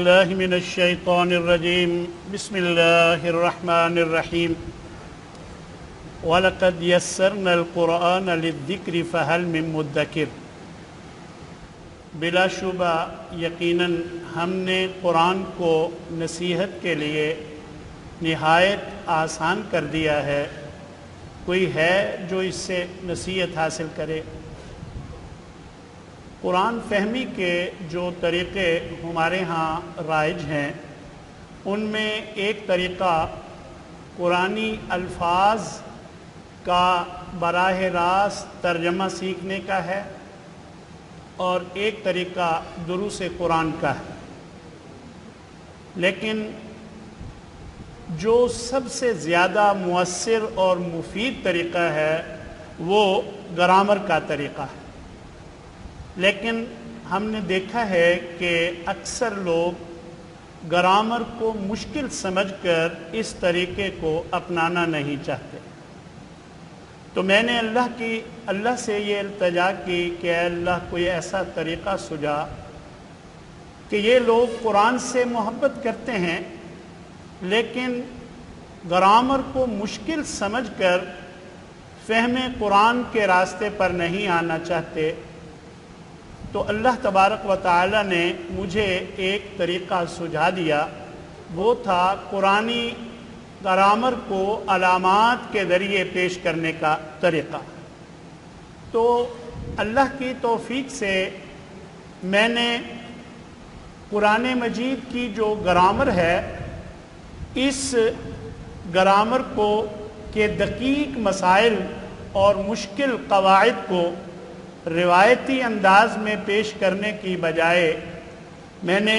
باللہ من الشیطان الرجیم بسم اللہ الرحمن الرحیم وَلَقَدْ يَسَّرْنَا الْقُرْآنَ لِلذِّكْرِ فَهَلْ مِن مُدَّكِرٍ۔ بلا شبہ یقیناً ہم نے قرآن کو نصیحت کے لیے نہایت آسان کر دیا ہے، کوئی ہے جو اس سے نصیحت حاصل کرے؟ قرآن فہمی کے جو طریقے ہمارے ہاں رائج ہیں ان میں ایک طریقہ قرآنی الفاظ کا براہ راست ترجمہ سیکھنے کا ہے اور ایک طریقہ دروس قرآن کا ہے، لیکن جو سب سے زیادہ مؤثر اور مفید طریقہ ہے وہ گرامر کا طریقہ ہے۔ لیکن ہم نے دیکھا ہے کہ اکثر لوگ گرامر کو مشکل سمجھ کر اس طریقے کو اپنانا نہیں چاہتے، تو میں نے اللہ سے یہ التجا کی کہ اے اللہ کوئی ایسا طریقہ سجا کہ یہ لوگ قرآن سے محبت کرتے ہیں لیکن گرامر کو مشکل سمجھ کر فہم قرآن کے راستے پر نہیں آنا چاہتے، تو اللہ تبارک و تعالی نے مجھے ایک طریقہ سجھا دیا، وہ تھا قرآنی گرامر کو علامات کے ذریعے پیش کرنے کا طریقہ۔ تو اللہ کی توفیق سے میں نے قرآن مجید کی جو گرامر ہے اس گرامر کو کے دقیق مسائل اور مشکل قواعد کو روایتی انداز میں پیش کرنے کی بجائے میں نے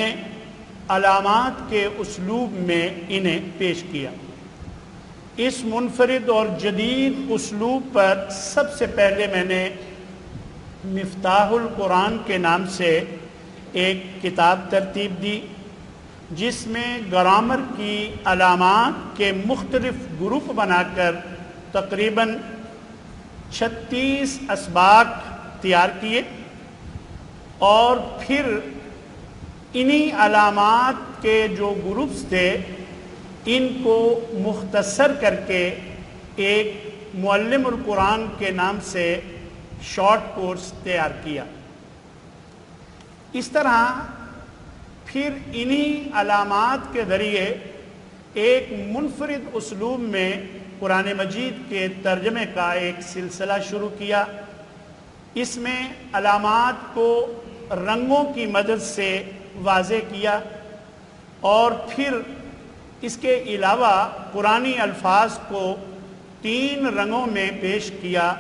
علامات کے اسلوب میں انہیں پیش کیا۔ اس منفرد اور جدید اسلوب پر سب سے پہلے میں نے مفتاح القرآن کے نام سے ایک کتاب ترتیب دی جس میں گرامر کی علامات کے مختلف گروپ بنا کر تقریباً 36 اسباق تیار کیے، اور پھر انہی علامات کے جو گروپس تھے ان کو مختصر کر کے ایک معلم القرآن کے نام سے شارٹ کورس تیار کیا۔ اس طرح پھر انہی علامات کے ذریعے ایک منفرد اسلوب میں قرآن مجید کے ترجمے کا ایک سلسلہ شروع کیا۔ اس میں علامات کو رنگوں کی مدد سے واضح کیا، اور پھر اس کے علاوہ قرآنی الفاظ کو 3 رنگوں میں پیش کیا۔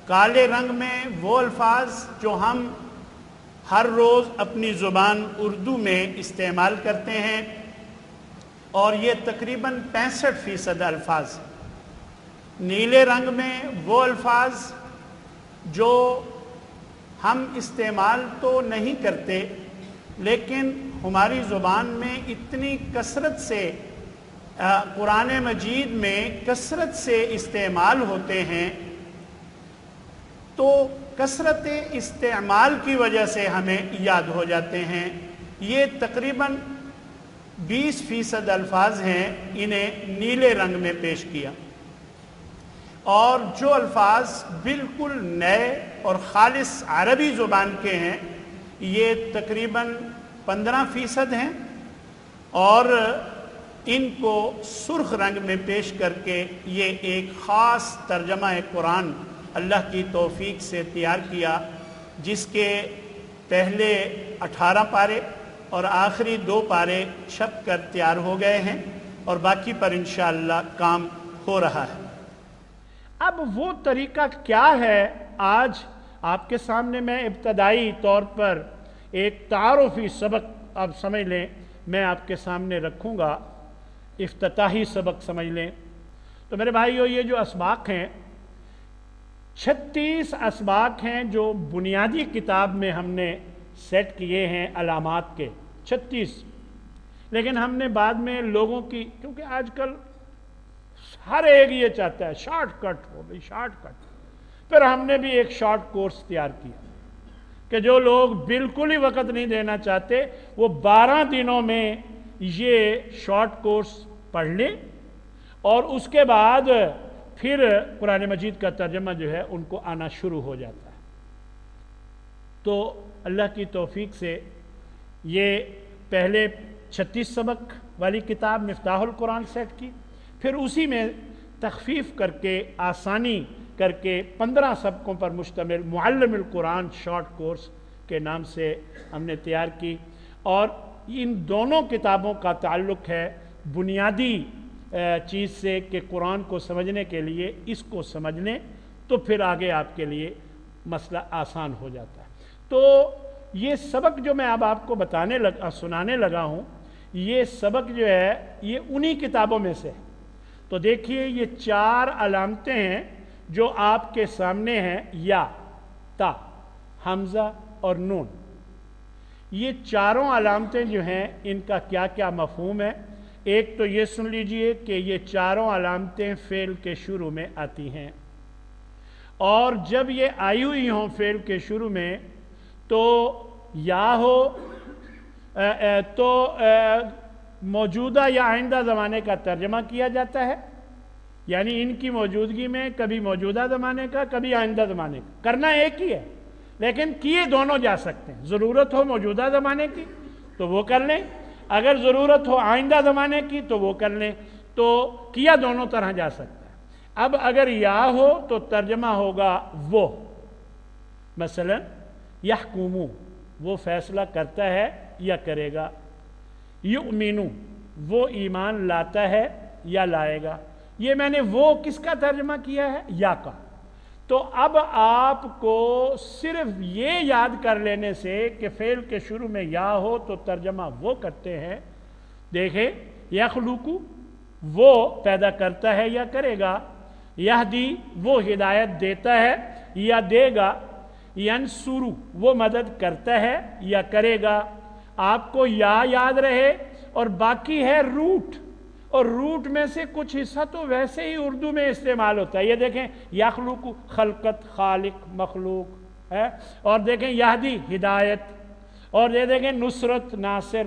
کالے رنگ میں وہ الفاظ جو ہم ہر روز اپنی زبان اردو میں استعمال کرتے ہیں، اور یہ تقریباً 65% الفاظ۔ نیلے رنگ میں وہ الفاظ جو ہم استعمال تو نہیں کرتے لیکن ہماری زبان میں اتنی کثرت سے قرآن مجید میں کثرت سے استعمال ہوتے ہیں، تو کثرت استعمال کی وجہ سے ہمیں یاد ہو جاتے ہیں۔ یہ تقریباً 20% الفاظ ہیں، انہیں نیلے رنگ میں پیش کیا، اور جو الفاظ بالکل نئے اور خالص عربی زبان کے ہیں یہ تقریباً 15% ہیں، اور ان کو سرخ رنگ میں پیش کر کے یہ ایک خاص ترجمہ قرآن اللہ کی توفیق سے تیار کیا، جس کے پہلے 18 پارے اور آخری 2 پارے چھپ کر تیار ہو گئے ہیں، اور باقی پر انشاءاللہ کام ہو رہا ہے۔ اب وہ طریقہ کیا ہے؟ آج آپ کے سامنے میں ابتدائی طور پر ایک تعارفی سبق آپ سمجھ لیں میں آپ کے سامنے رکھوں گا، افتتاحی سبق سمجھ لیں۔ تو میرے بھائیو، یہ جو اسباق ہیں 36 اسباق ہیں جو بنیادی کتاب میں ہم نے سیٹ کیے ہیں علامات کے 36، لیکن ہم نے بعد میں لوگوں کی، کیونکہ آج کل ہر ایک یہ چاہتا ہے شارٹ کٹ ہو، بھئی شارٹ کٹ، پھر ہم نے بھی ایک شارٹ کورس تیار کیا کہ جو لوگ بالکل ہی وقت نہیں دینا چاہتے وہ 12 دنوں میں یہ شارٹ کورس پڑھ لیں اور اس کے بعد پھر قرآن مجید کا ترجمہ جو ہے ان کو آنا شروع ہو جاتا ہے۔ تو اللہ کی توفیق سے یہ پہلے 36 سبق والی کتاب مفتاح القرآن سیٹ کی، پھر اسی میں تخفیف کر کے آسانی کر کے 15 سبقوں پر مشتمل معلم القرآن شارٹ کورس کے نام سے ہم نے تیار کی، اور ان دونوں کتابوں کا تعلق ہے بنیادی چیز سے کہ قرآن کو سمجھنے کے لیے اس کو سمجھ لیں تو پھر آگے آپ کے لیے مسئلہ آسان ہو جاتا ہے۔ تو یہ سبق جو میں اب آپ کو سنانے لگا ہوں، یہ سبق جو ہے یہ انہی کتابوں میں سے ہے۔ تو دیکھیے یہ 4 علامتیں ہیں جو آپ کے سامنے ہیں، یا، تا، حمزہ اور نون۔ یہ چاروں علامتیں جو ہیں ان کا کیا کیا مفہوم ہے؟ ایک تو یہ سن لیجئے کہ یہ چاروں علامتیں فعل کے شروع میں آتی ہیں، اور جب یہ آئی ہوئی ہوں فعل کے شروع میں تو یا ہو تو موجودہ یا آئندہ زمانے کا ترجمہ کیا جاتا ہے، یعنی ان کی موجودگی میں کبھی موجودہ زمانے کا کبھی آئندہ زمانے کا، کرنا ایک ہی ہے لیکن کیے دونوں جا سکتے ہیں۔ ضرورت ہو موجودہ زمانے کی تو وہ کر لیں، اگر ضرورت ہو آئندہ زمانے کی تو وہ کر لیں، تو کیا دونوں طرح جا سکتا ہے۔ اب اگر یا ہو تو ترجمہ ہوگا وہ، مثلا یحکمو وہ فیصلہ کرتا ہے یا کرے گا، یؤمنو وہ ایمان لاتا ہے یا لائے گا۔ یہ میں نے وہ کس کا ترجمہ کیا ہے؟ یا کا۔ تو اب آپ کو صرف یہ یاد کر لینے سے کہ فعل کے شروع میں یا ہو تو ترجمہ وہ کرتے ہیں، دیکھیں یخلقو وہ پیدا کرتا ہے یا کرے گا، یہدی وہ ہدایت دیتا ہے یا دے گا، ینصرو وہ مدد کرتا ہے یا کرے گا۔ آپ کو یا یاد رہے اور باقی ہے روٹ، اور روٹ میں سے کچھ حصہ تو ویسے ہی اردو میں استعمال ہوتا ہے۔ یہ دیکھیں یخلق خلقت، خالق مخلوق ہے، اور دیکھیں یہدی ہدایت، اور یہ دیکھیں نصرت ناصر۔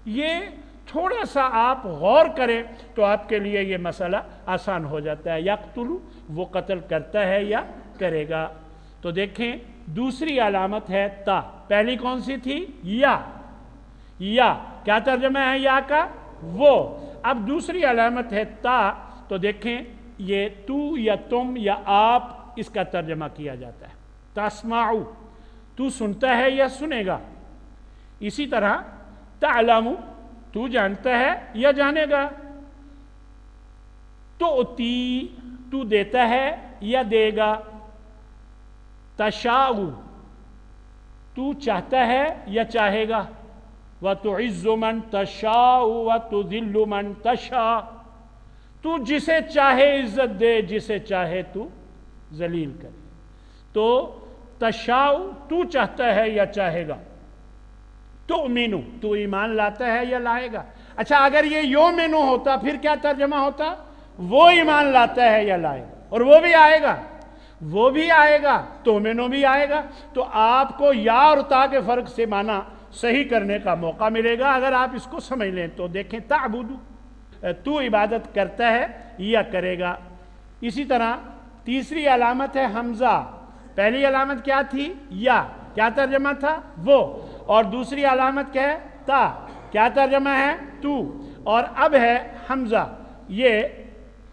یہ تھوڑا سا آپ غور کریں تو آپ کے لیے یہ مسئلہ آسان ہو جاتا ہے۔ یقتل وہ قتل کرتا ہے یا کرے گا۔ تو دیکھیں دوسری علامت ہے تا، پہلی کون سی تھی؟ یا۔ کیا ترجمہ ہے یا کا؟ وہ۔ اب دوسری علامت ہے تا، تو دیکھیں یہ تو یا تم یا آپ، اس کا ترجمہ کیا جاتا ہے تسمعو تو سنتا ہے یا سنے گا۔ اسی طرح تعلم تو جانتا ہے یا جانے گا، تؤتی تو دیتا ہے یا دے گا، تشاء تو چاہتا ہے یا چاہے گا، وَتُعِزُّ مَن تَشَاءُ وَتُذِلُّ مَن تَشَاءُ تو جسے چاہے عزت دے، جسے چاہے تو ذلیل کرے۔ تو تشاء تو چاہتا ہے یا چاہے گا، تؤمنو تو ایمان لاتا ہے یا لائے گا۔ اچھا اگر یہ یؤمنو ہوتا پھر کیا ترجمہ ہوتا؟ وہ ایمان لاتا ہے یا لائے گا، اور وہ بھی آئے گا، وہ بھی آئے گا، تؤمنو بھی آئے گا۔ تو آپ کو یا اور تا کے فرق سے معنی صحیح کرنے کا موقع ملے گا اگر آپ اس کو سمجھ لیں۔ تو دیکھیں تعبدو تو عبادت کرتا ہے یا کرے گا۔ اسی طرح تیسری علامت ہے حمزہ، پہلی علامت کیا تھی؟ یا، کیا ترجمہ تھا؟ وہ، اور دوسری علامت کیا ہے؟ تا، کیا ترجمہ ہے؟ تو، اور اب ہے حمزہ، یہ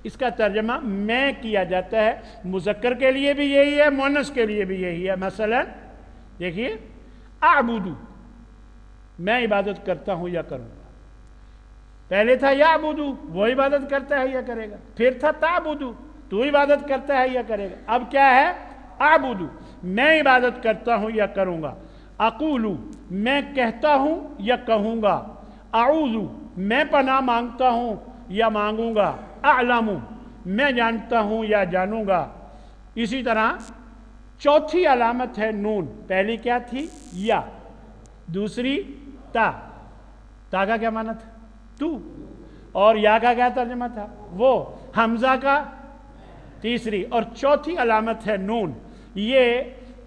اس کا ترجمہ میں کیا جاتا ہے، مذکر کے لیے بھی یہی ہے، مؤنث کے لیے بھی یہی ہے۔ مثلا دیکھیے اعبدو میں عبادت کرتا ہوں یا کروں گا، پہلے تھا یعبدو وہ عبادت کرتا ہے یا کرے گا، پھر تھا تعبدو تو عبادت کرتا ہے یا کرے گا، اب کیا ہے؟ اعبدو میں عبادت کرتا ہوں یا کروں گا، اقولو میں کہتا ہوں یا کہوں گا، اعوذ میں پناہ مانگتا ہوں یا مانگوں گا، اعلم میں جانتا ہوں یا جانوں گا۔ اسی طرح چوتھی علامت ہے نون، پہلی کیا تھی؟ یا، دوسری تا، تا کا کیا معنی تھا؟ تو، اور یا کا کیا ترجمہ تھا؟ وہ، حمزہ کا تیسری، اور چوتھی علامت ہے نون۔ یہ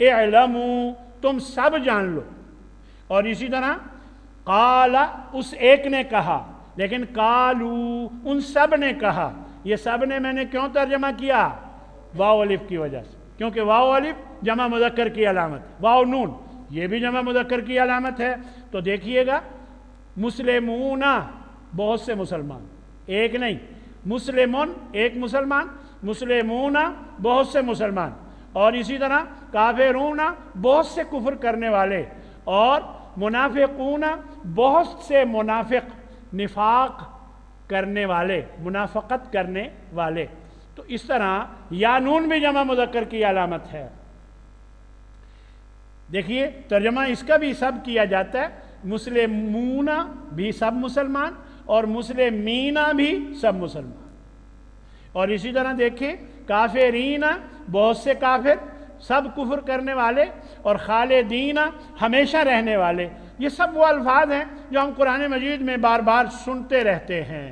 اعلموا تم سب جان لو. اور اسی طرح قال اس ایک نے کہا، لیکن قالوا ان سب نے کہا. یہ سب نے میں نے کیوں ترجمہ کیا؟ واو الف کی وجہ سے، کیونکہ واو الف جمع مذکر کی علامت، واو نون یہ بھی جمع مذکر کی علامت ہے. تو دیکھیے گا مسلمون بہت سے مسلمان، ایک نہیں، مسلمون ایک مسلمان، مسلمون بہت سے مسلمان، اور اسی طرح کافرون بہت سے کفر کرنے والے، اور منافقون بہت سے منافق، نفاق کرنے والے، منافقت کرنے والے. تو اس طرح یا نون بھی جمع مذکر کی علامت ہے. دیکھیے ترجمہ اس کا بھی سب کیا جاتا ہے، مسلمون بھی سب مسلمان اور مسلمین بھی سب مسلمان. اور اسی طرح دیکھیں کافرین بہت سے کافر، سب کفر کرنے والے، اور خالدین ہمیشہ رہنے والے. یہ سب وہ الفاظ ہیں جو ہم قرآن مجید میں بار بار سنتے رہتے ہیں.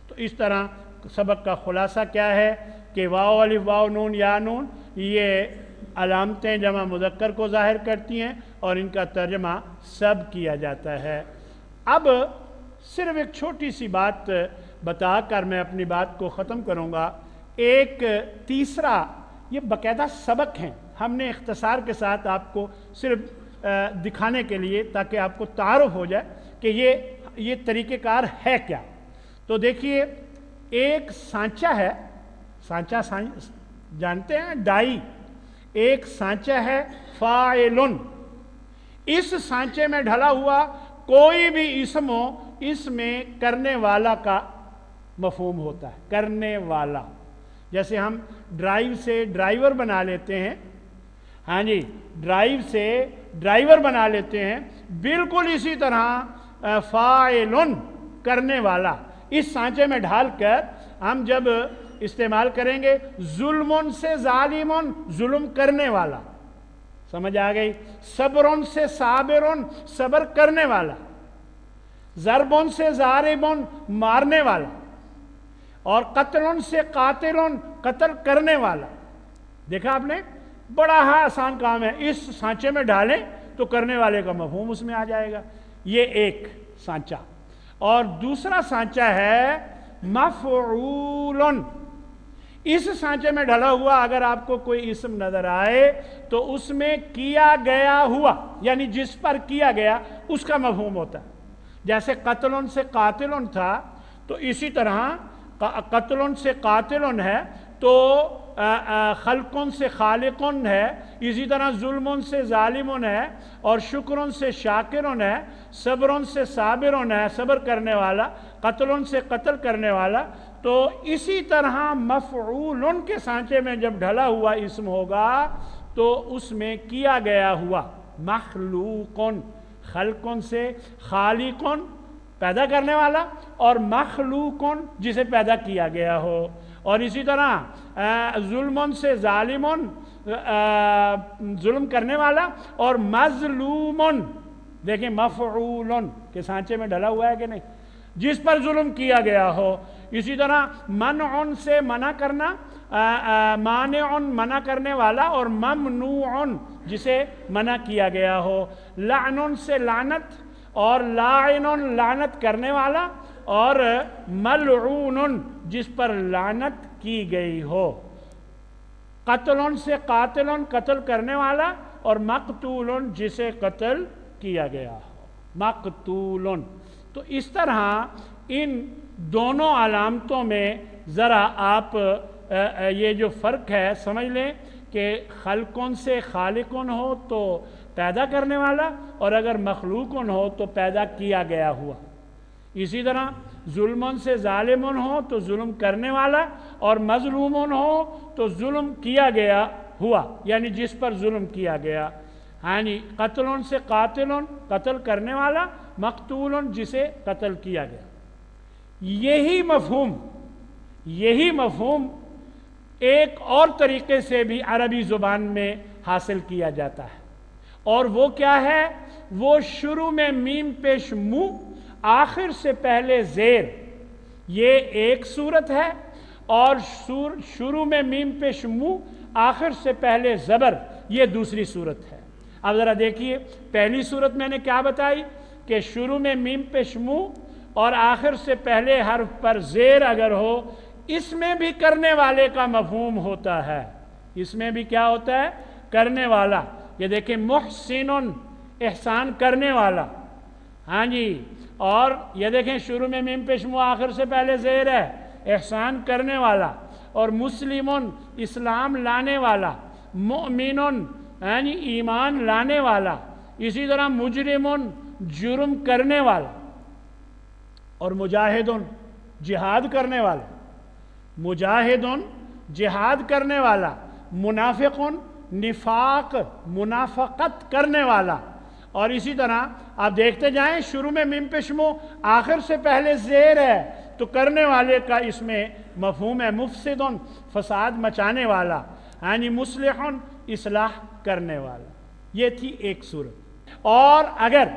تو اس طرح سبق کا خلاصہ کیا ہے کہ واو الف واو نون یا نون یہ علامتیں جمع مذکر کو ظاہر کرتی ہیں اور ان کا ترجمہ سب کیا جاتا ہے. اب صرف ایک چھوٹی سی بات بتا کر میں اپنی بات کو ختم کروں گا. ایک تیسرا، یہ باقاعدہ سبق ہیں، ہم نے اختصار کے ساتھ آپ کو صرف دکھانے کے لیے تاکہ آپ کو تعارف ہو جائے کہ یہ طریقہ کار ہے کیا. تو دیکھیے ایک سانچہ ہے، سانچہ جانتے ہیں، ڈائی. ایک سانچہ ہے فاعلن، اس سانچے میں ڈھلا ہوا کوئی بھی اسم ہو، اس میں کرنے والا کا مفہوم ہوتا ہے، کرنے والا. جیسے ہم ڈرائیو سے ڈرائیور بنا لیتے ہیں، ہاں جی، ڈرائیو سے ڈرائیور بنا لیتے ہیں، بالکل اسی طرح فاعلن کرنے والا اس سانچے میں ڈھال کر ہم جب استعمال کریں گے ظلمن سے ظالمن، ظلم کرنے والا، سمجھ آ گئی، صبرن سے صابرن، صبر کرنے والا، ضربن سے ضاربن، مارنے والا، اور قتلن سے قاتلن، قتل کرنے والا. دیکھا آپ نے، بڑا آسان کام ہے، اس سانچے میں ڈالیں تو کرنے والے کا مفہوم اس میں آ جائے گا. یہ ایک سانچہ. اور دوسرا سانچہ ہے مفعولن. اس سانچے میں ڈھلا ہوا اگر آپ کو کوئی اسم نظر آئے تو اس میں کیا گیا ہوا، یعنی جس پر کیا گیا اس کا مفہوم ہوتا ہے. جیسے قتلن سے قاتلن تھا تو اسی طرح قتلن سے قاتلن ہے تو خلقن سے خالقن ہے، اسی طرح ظلمن سے ظالمن ہے، اور شکرن سے شاکرن ہے، صبرن سے صابرن ہے، صبر کرنے والا، قتلن سے قتل کرنے والا. تو اسی طرح مفعولن کے سانچے میں جب ڈھلا ہوا اسم ہوگا تو اس میں کیا گیا ہوا، مخلوقن، خلقن سے خالقن پیدا کرنے والا، اور مخلوقن جسے پیدا کیا گیا ہو. اور اسی طرح ظلمن سے ظالمن، ظلم کرنے والا، اور مظلومن، دیکھیں مفعولن کے سانچے میں ڈلا ہوا ہے کہ نہیں، جس پر ظلم کیا گیا ہو. اسی طرح منعن سے منع کرنا، مانعن منع کرنے والا، اور ممنوعن جسے منع کیا گیا ہو. لعنن سے لعنت، اور لاعنن لعنت کرنے والا، اور ملعونن جس پر لعنت کی گئی ہو. قتلن سے قاتلن قتل کرنے والا، اور مقتولن جسے قتل کیا گیا ہو، مقتولن. تو اس طرح ان دونوں علامتوں میں ذرا آپ یہ جو فرق ہے سمجھ لیں کہ خلقن سے خالقن ہو تو پیدا کرنے والا، اور اگر مخلوقن ہو تو پیدا کیا گیا ہوا. اسی طرح ظلمن سے ظالمن ہو تو ظلم کرنے والا، اور مظلومن ہو تو ظلم کیا گیا ہوا، یعنی جس پر ظلم کیا گیا. ہاں جی، قتلن سے قاتلن قتل کرنے والا، مقتولن جسے قتل کیا گیا. یہی مفہوم ایک اور طریقے سے بھی عربی زبان میں حاصل کیا جاتا ہے، اور وہ کیا ہے؟ وہ شروع میں میم پیش مو، آخر سے پہلے زیر، یہ ایک صورت ہے. اور شروع میں میم پیش مو، آخر سے پہلے زبر، یہ دوسری صورت ہے۔ اب ذرا دیکھیے، پہلی صورت میں نے کیا بتائی کہ شروع میں میم پیش منہ اور آخر سے پہلے حرف پر زیر اگر ہو، اس میں بھی کرنے والے کا مفہوم ہوتا ہے، اس میں بھی کیا ہوتا ہے؟ کرنے والا۔ یہ دیکھیں محسن، احسان کرنے والا، ہاں جی، اور یہ دیکھیں شروع میں میم پیش منہ آخر سے پہلے زیر ہے، احسان کرنے والا، اور مسلم، اسلام لانے والا، مؤمن، ہاں جی، ایمان لانے والا، اسی طرح مجرم، جرم کرنے والا، اور مجاہد، جہاد کرنے والا، مجاہد جہاد کرنے والا، منافق نفاق منافقت کرنے والا، اور اسی طرح آپ دیکھتے جائیں شروع میں میم پیش منہ آخر سے پہلے زیر ہے تو کرنے والے کا اس میں مفہوم ہے مفسد، فساد مچانے والا، یعنی مصلح، اصلاح کرنے والا۔ یہ تھی ایک صورت۔ اور اگر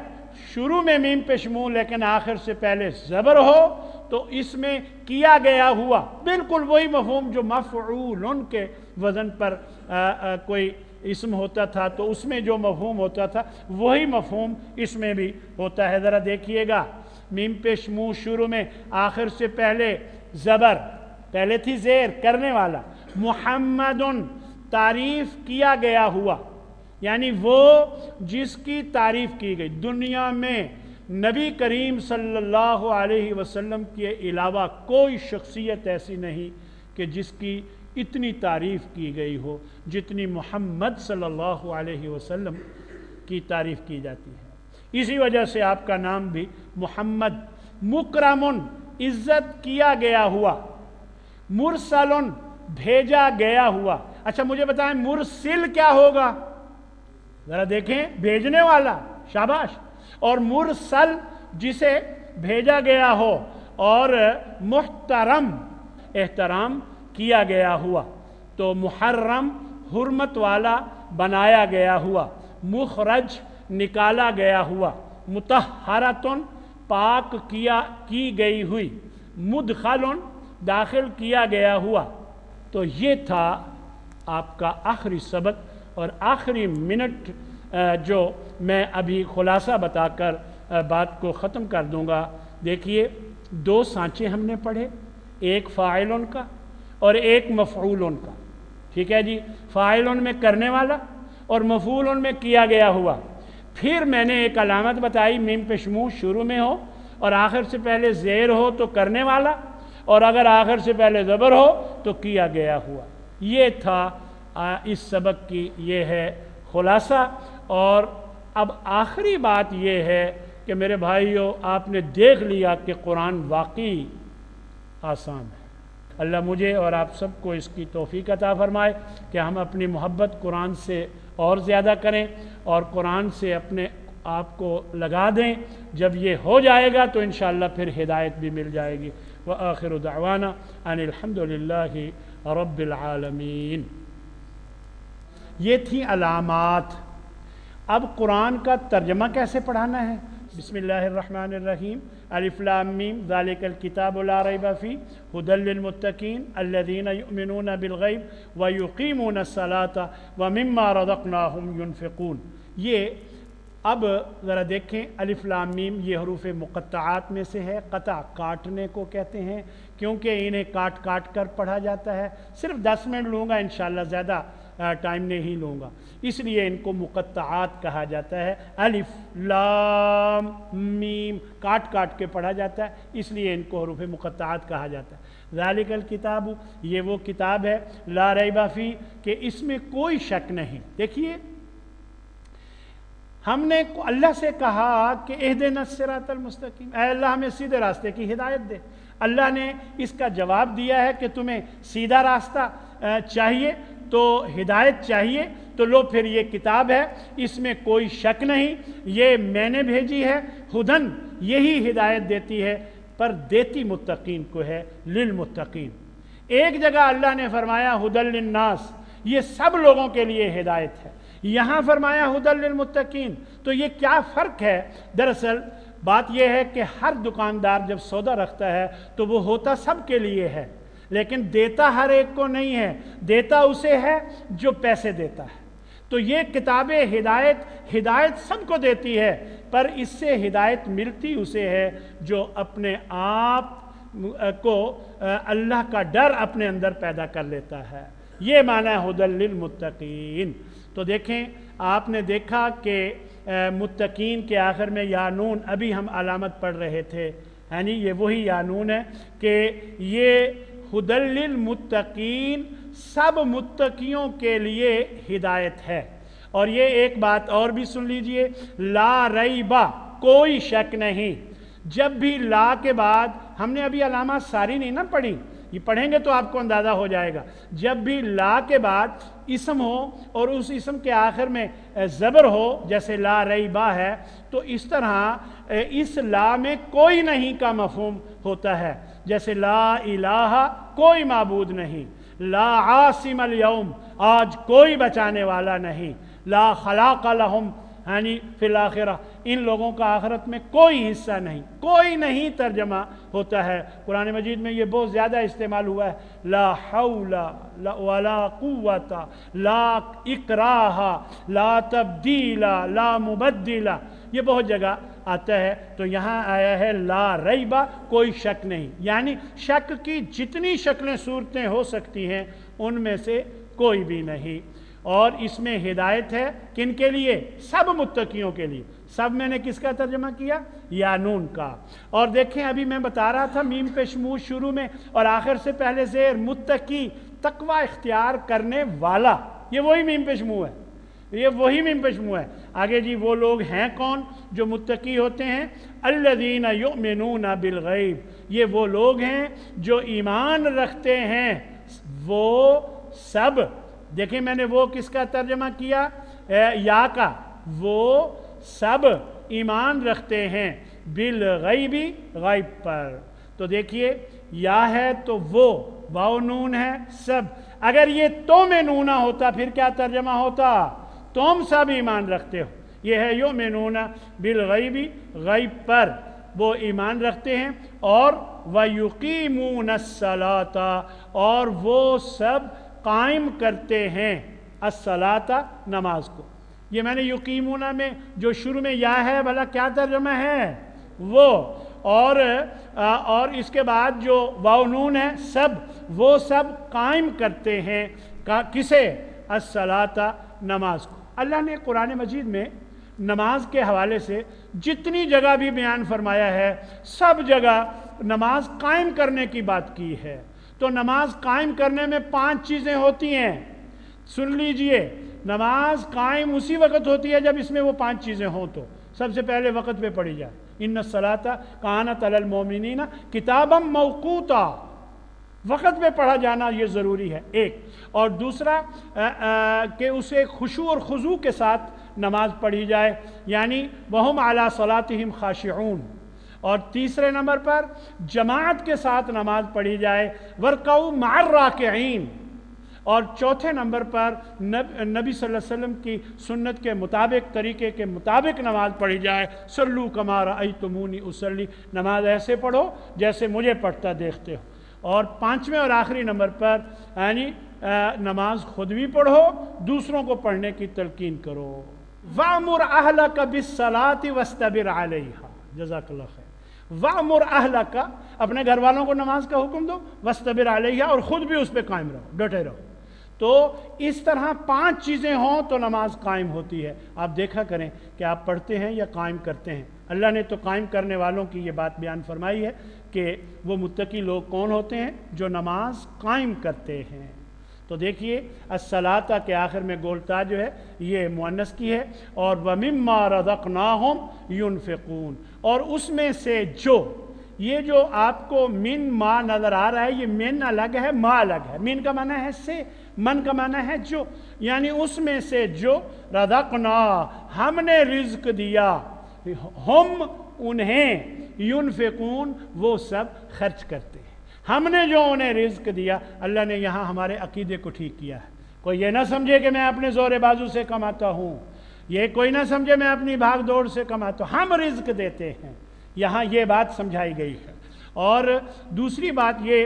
شروع میں میم پیش منہ لیکن آخر سے پہلے زبر ہو تو اس میں کیا گیا ہوا بالکل وہی مفہوم جو مفعول کے وزن پر کوئی اسم ہوتا تھا تو اس میں جو مفہوم ہوتا تھا وہی مفہوم اس میں بھی ہوتا ہے۔ ذرا دیکھیے گا، میم پیش منہ شروع میں آخر سے پہلے زبر، پہلے تھی زیر کرنے والا، محمد تعریف کیا گیا ہوا، یعنی وہ جس کی تعریف کی گئی۔ دنیا میں نبی کریم صلی اللہ علیہ وسلم کے علاوہ کوئی شخصیت ایسی نہیں کہ جس کی اتنی تعریف کی گئی ہو جتنی محمد صلی اللہ علیہ وسلم کی تعریف کی جاتی ہے۔ اسی وجہ سے آپ کا نام بھی محمد۔ مکرم عزت کیا گیا ہوا، مرسل بھیجا گیا ہوا۔ اچھا مجھے بتائیں مرسل کیا ہوگا؟ ذرا دیکھیں، بھیجنے والا، شاباش۔ اور مرسل جسے بھیجا گیا ہو، اور محترم احترام کیا گیا ہوا، تو محرم حرمت والا بنایا گیا ہوا، مخرج نکالا گیا ہوا، مطہرۃ پاک کی گئی ہوئی، مدخل داخل کیا گیا ہوا۔ تو یہ تھا آپ کا آخری سبق، اور آخری منٹ جو میں ابھی خلاصہ بتا کر بات کو ختم کر دوں گا۔ دیکھیے، دو سانچے ہم نے پڑھے، ایک فاعلن کا اور ایک مفعولن کا، ٹھیک ہے جی؟ فاعلن میں کرنے والا اور مفعولن میں کیا گیا ہوا۔ پھر میں نے ایک علامت بتائی، میم پیش منہ شروع میں ہو اور آخر سے پہلے زیر ہو تو کرنے والا، اور اگر آخر سے پہلے زبر ہو تو کیا گیا ہوا۔ یہ تھا اس سبق کی، یہ ہے خلاصہ۔ اور اب آخری بات یہ ہے کہ میرے بھائیوں، آپ نے دیکھ لیا کہ قرآن واقعی آسان ہے۔ اللہ مجھے اور آپ سب کو اس کی توفیق عطا فرمائے کہ ہم اپنی محبت قرآن سے اور زیادہ کریں اور قرآن سے اپنے آپ کو لگا دیں۔ جب یہ ہو جائے گا تو انشاءاللہ پھر ہدایت بھی مل جائے گی۔ وآخر دعوانا ان الحمد للہ رب العالمین۔ یہ تھی علامات۔ اب قرآن کا ترجمہ کیسے پڑھانا ہے؟ بسم اللہ الرحمن الرحیم۔ الف لام میم ذالک الکتاب لا ریب فیہ ھدی للمتقین الذین یؤمنون بالغیب ویقیمون الصلاۃ ومما رزقناہم ینفقون۔ یہ اب ذرا دیکھیں، الف لام میم یہ حروف مقطعات میں سے ہے۔ قطع کاٹنے کو کہتے ہیں کیونکہ انہیں کاٹ کاٹ کر پڑھا جاتا ہے۔ صرف 10 منٹ لوں گا انشاءاللہ، زیادہ ٹائم نہیں لوں گا، اس لیے ان کو مقطعات کہا جاتا ہے۔ الف لام میم کاٹ کاٹ کے پڑھا جاتا ہے، اس لیے ان کو حروف مقطعات کہا جاتا ہے۔ ذالک الکتاب، یہ وہ کتاب ہے، لا ریب فیہ کہ اس میں کوئی شک نہیں۔ دیکھیے، ہم نے اللہ سے کہا کہ اہدنا الصراط المستقیم، اے اللہ ہمیں سیدھے راستے کی ہدایت دے۔ اللہ نے اس کا جواب دیا ہے کہ تمہیں سیدھا راستہ چاہیے تو ہدایت چاہیے تو لو پھر یہ کتاب ہے، اس میں کوئی شک نہیں، یہ میں نے بھیجی ہے۔ ہدن یہی ہدایت دیتی ہے، پر دیتی متقین کو ہے، للمتقین۔ ایک جگہ اللہ نے فرمایا ہدن للناس، یہ سب لوگوں کے لیے ہدایت ہے، یہاں فرمایا ہدن للمتقین۔ تو یہ کیا فرق ہے؟ دراصل بات یہ ہے کہ ہر دکاندار جب سودا رکھتا ہے تو وہ ہوتا سب کے لیے ہے، لیکن دیتا ہر ایک کو نہیں ہے، دیتا اسے ہے جو پیسے دیتا ہے۔ تو یہ کتاب ہدایت سب کو دیتی ہے، پر اس سے ہدایت ملتی اسے ہے جو اپنے آپ کو اللہ کا ڈر اپنے اندر پیدا کر لیتا ہے۔ یہ معنی ہے ھدی للمتقین۔ تو دیکھیں، آپ نے دیکھا کہ متقین کے آخر میں یا نون، ابھی ہم علامت پڑھ رہے تھے، یعنی یہ وہی یا نون ہے کہ یہ ھدی للمتقین سب متقیوں کے لیے ہدایت ہے۔ اور یہ ایک بات اور بھی سن لیجئے، لا ریبہ، کوئی شک نہیں۔ جب بھی لا کے بعد، ہم نے ابھی علامات ساری نہیں نہ پڑھی، یہ پڑھیں گے تو آپ کو اندازہ ہو جائے گا، جب بھی لا کے بعد اسم ہو اور اس اسم کے آخر میں زبر ہو، جیسے لا ریبہ ہے، تو اس طرح اس لا میں کوئی نہیں کا مفہوم ہوتا ہے، جیسے لا الہ، کوئی معبود نہیں، لا عاصم اليوم، آج کوئی بچانے والا نہیں، لا خلاق لہم، یعنی فی الآخرہ، ان لوگوں کا آخرت میں کوئی حصہ نہیں، کوئی نہیں ترجمہ ہوتا ہے۔ قرآن مجید میں یہ بہت زیادہ استعمال ہوا ہے، لا حول ولا قوت لا اکراہ لا تبدیل لا مبدل، یہ بہت جگہ آتا ہے۔ تو یہاں آیا ہے لا ریبہ، کوئی شک نہیں، یعنی شک کی جتنی شکلیں صورتیں ہو سکتی ہیں ان میں سے کوئی بھی نہیں۔ اور اس میں ہدایت ہے کن کے لیے؟ سب متقیوں کے لیے۔ سب میں نے کس کا ترجمہ کیا؟ یا نون کا۔ اور دیکھیں، ابھی میں بتا رہا تھا میم پیش مو شروع میں اور آخر سے پہلے زیر، متقی، تقوی اختیار کرنے والا، یہ وہی میم پیش مو ہے، یہ وہی میم پیش مو ہے۔ آگے جی، وہ لوگ ہیں کون جو متقی ہوتے ہیں؟ الذین یؤمنون بالغیب، یہ وہ لوگ ہیں جو ایمان رکھتے ہیں، وہ سب۔ دیکھیں، میں نے وہ کس کا ترجمہ کیا؟ یا کا، وہ سب ایمان رکھتے ہیں بالغیب، غیب پر۔ تو دیکھیے، یا ہے تو وہ، واو نون ہے، سب۔ اگر یہ تو میں نونہ ہوتا پھر کیا ترجمہ ہوتا؟ تم سب ایمان رکھتے ہو۔ یہ ہے یؤمنون بالغیب، غیب پر وہ ایمان رکھتے ہیں، اور وَيُقِيمُونَ الصَّلَاةَ، اور وہ سب قائم کرتے ہیں الصلاۃ، نماز کو۔ یہ میں نے یقیمون میں جو شروع میں یا ہے، بھلا کیا ترجمہ ہے؟ وہ، اور اس کے بعد جو واو نون ہے، سب، وہ سب قائم کرتے ہیں کسے؟ الصلاۃ، نماز کو۔ اللہ نے قرآن مجید میں نماز کے حوالے سے جتنی جگہ بھی بیان فرمایا ہے، سب جگہ نماز قائم کرنے کی بات کی ہے۔ تو نماز قائم کرنے میں 5 چیزیں ہوتی ہیں، سن لیجئے۔ نماز قائم اسی وقت ہوتی ہے جب اس میں وہ 5 چیزیں ہوں۔ تو سب سے پہلے وقت پہ پڑھی جائے، ان الصلاۃ کانت علی المؤمنین کتابا موقوتا، وقت پہ پڑھا جانا یہ ضروری ہے، ایک۔ اور دوسرا کہ اسے خشوع اور خضوع کے ساتھ نماز پڑھی جائے، یعنی وہم علی صلاتہم خاشعون۔ اور تیسرے نمبر پر جماعت کے ساتھ نماز پڑھی جائے، ورکعوا مع الراکعین۔ اور چوتھے نمبر پر نبی صلی اللہ علیہ وسلم کی سنت کے مطابق، طریقے کے مطابق نماز پڑھی جائے، صلو کما رأیتمونی اصلی، نماز ایسے پڑھو جیسے مجھے پڑھتا دیکھتے ہو۔ اور 5ویں اور آخری نمبر پر یعنی نماز خود بھی پڑھو، دوسروں کو پڑھنے کی تلقین کرو۔ وَأْمُرْ أَهْلَكَ بِالصَّلَاةِ وَاسْتَبِرْ عَلَيْهَا، جزاک اللہ خیر۔ وَأْمُرْ أَهْلَكَ، اپنے گھر والوں کو نماز کا حکم دو، وَاسْتَبِرْ عَلَيْهَا، اور خود بھی اس پہ قائم رہو، ڈٹے رہو۔ تو اس طرح 5 چیزیں ہوں تو نماز قائم ہوتی ہے۔ آپ دیکھا کریں کہ آپ پڑھتے ہیں یا قائم کرتے ہیں۔ اللہ نے تو قائم کرنے والوں کی یہ بات بیان فرمائی ہے کہ وہ متقی لوگ کون ہوتے ہیں؟ جو نماز قائم کرتے ہیں۔ تو دیکھیے، الصلاۃ کے آخر میں گولتا جو ہے یہ مؤنث کی ہے، اور وَمِمَّا رَزَقْنَاهُمْ يُنْفِقُونَ، اور اس میں سے جو، یہ جو آپ کو من ما نظر آ رہا ہے، یہ من الگ ہے، ما الگ ہے۔ من کا معنی ہے سے، من کا معنی ہے جو، یعنی اس میں سے جو رزقنا، ہم نے رزق دیا، ہم انہیں، ينفقون، وہ سب خرچ کرتے ہیں۔ ہم نے جو انہیں رزق دیا، اللہ نے یہاں ہمارے عقیدے کو ٹھیک کیا ہے۔ کوئی یہ نہ سمجھے کہ میں اپنے زور بازو سے کماتا ہوں، یہ کوئی نہ سمجھے میں اپنی بھاگ دوڑ سے کماتا ہوں، ہم رزق دیتے ہیں، یہاں یہ بات سمجھائی گئی ہے۔ اور دوسری بات یہ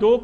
2